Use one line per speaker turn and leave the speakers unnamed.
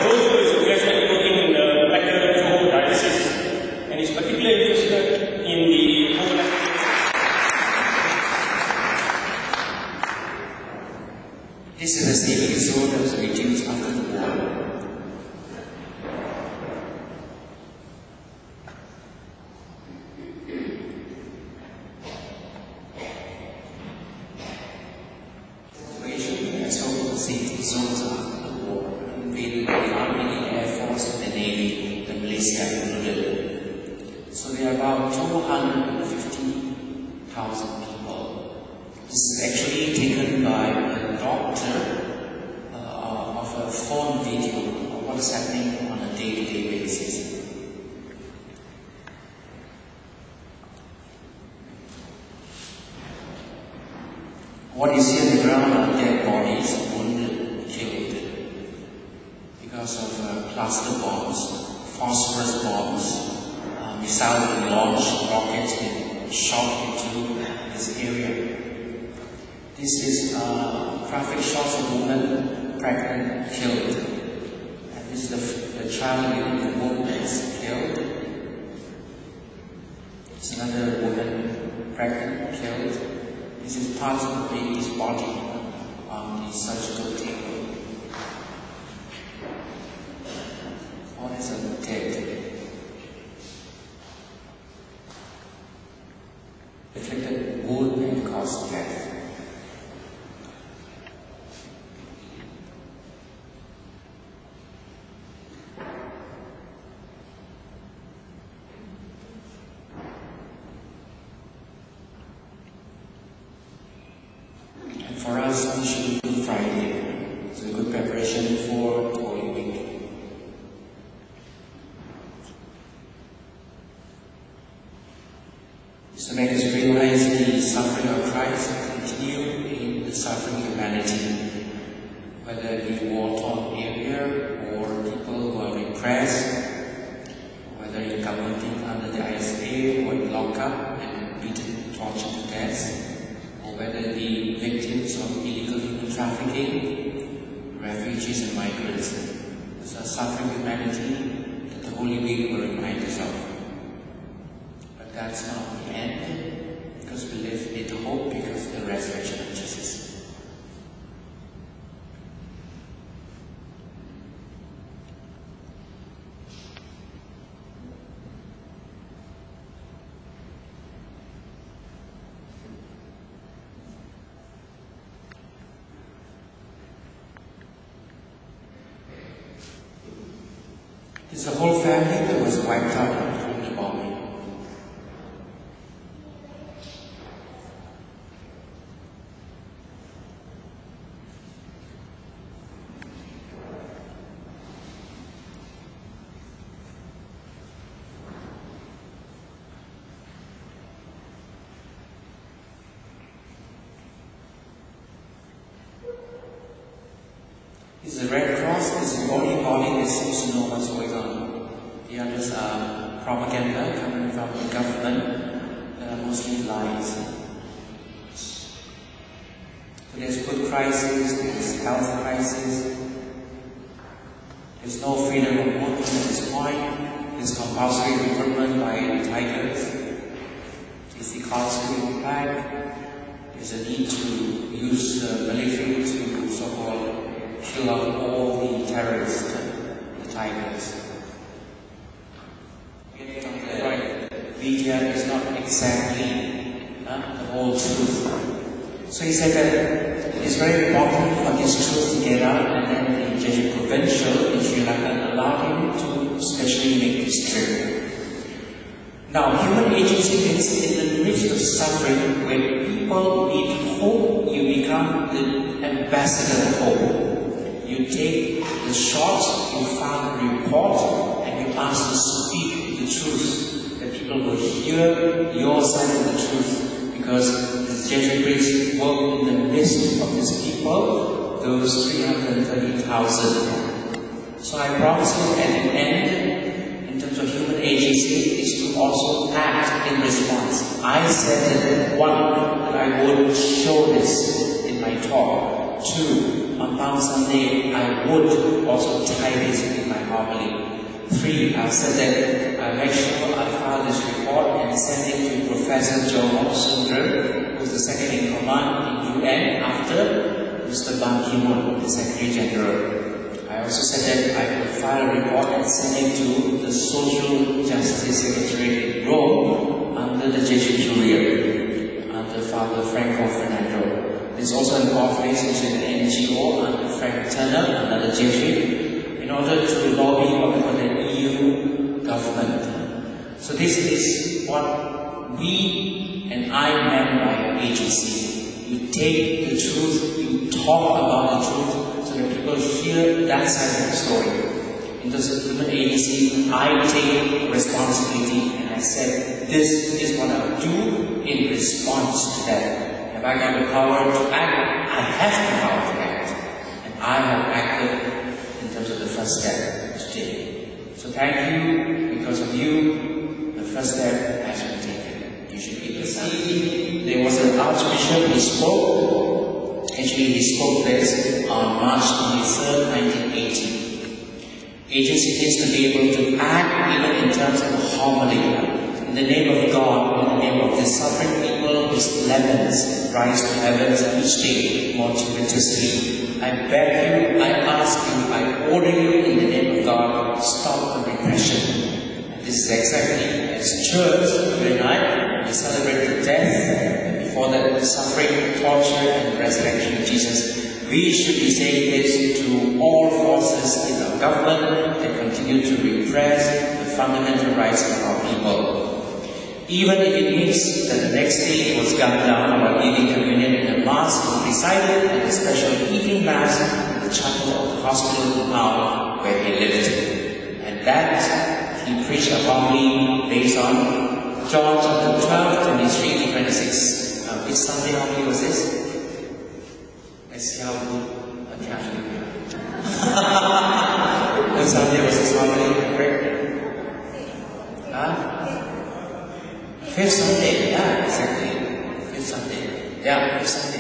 Jojo is actually working in the Jojo diocese, and is particularly interested in the
This is a saving zone that was reduced after the war. Safety zones after the war, invaded by the Army, the Air Force, and the Navy, the Malaysia included. So there are about 250,000 people. This is actually taken by a doctor of a phone video of what is happening on a day-to-day basis. What you see on the ground are dead bodies, wounded, killed, because of cluster bombs, phosphorus bombs, missiles being launched, rockets being shot into this area. This is graphic shots of a woman, pregnant, killed. And this is the child in the womb that is killed. It's another woman, pregnant, killed. This is part of the baby's body on the surgical table. All is dead. Inflicted wound and caused death. For us, we should do Friday. It's a good preparation for Holy Week. It's to make us realize the suffering of Christ and continue in the suffering of humanity, whether it be war-torn area or people who are repressed, whether in government under the ISA or in lockup and beaten, tortured to death, or whether it be victims of illegal human trafficking, refugees and migrants. It's a suffering humanity that the Holy Week will remind us of. But that's not the end, because we live in hope because of the resurrection of Jesus. It's a whole family that was wiped out from the bombing. It's the Red Cross, it's the only body that seems to know what's going on. The others are propaganda coming from the government that are mostly lies. So there's food crisis, there's health crisis, there's no freedom of movement at this point, there's compulsory recruitment by the Tigers, there's the cost of impact, there's a need to use the military to so-called kill off all the terrorists, the Tigers. Media is not exactly the whole truth. So he said that it's very important for this truth to get out, and then the Jesuit Provincial in Sri Lanka allowed him to specially make this trip. Now, human agency is in the midst of suffering. When people need hope, you become the ambassador of hope. You take the shots, you file a report, and you ask to speak the truth. That people will hear your side of the truth, because the Jesuit priests work in the midst of these people, those 330,000. So I promise you at the end, in terms of human agency, is to also act in response. I said that one, that I would show this in my talk. Two, on Palm Sunday, I would also tie this in my homily. 3, I said that I make sure I file this report and send it to Professor Jojo, who is the second in command in UN after Mr. Ban Ki-moon, the Secretary General. I also said that I would file a report and send it to the Social Justice Secretary in Rome under the Jesuit Curia, under Father Franco Fernando. There's also an office, which is an NGO under Frank Turner, another Jesuit, in order to lobby on the EU government. So this is what we and I meant by agency. You take the truth, you talk about the truth, so that people hear that side of the story. In terms of human agency, I take responsibility and I said, this is what I'll do in response to that. If I got the power to act, I have the power to act. And I have acted in terms of the first step today. So thank you. Because of you, the first step has been taken. You should be listening. There was an archbishop who spoke. Actually, he spoke this on March 23rd, 1980. Agency needs to be able to act even in terms of homily. In the name of God, in the name of the suffering people whose lemons rise to heavens each day more tumultuously. I beg you, I ask you, I order you in the name of God, stop the repression. And this is exactly as church, you and I, we celebrate the death, and before that the suffering, torture, and the resurrection of Jesus. We should be saying this to all forces in our government that continue to repress the fundamental rights of our people. Even if it means that the next day it was gunned down while giving communion in a mass was recited at a special evening mass in the chapel of the hospital in Penang where he lived. And that he preached a homily based on John chapter 12, 23 to 26. Which Sunday homily was this? Let's see how good a Catholic we are. What Sunday was this homily? Fifth Sunday, yeah, exactly. Fifth Sunday. Yeah, fifth Sunday.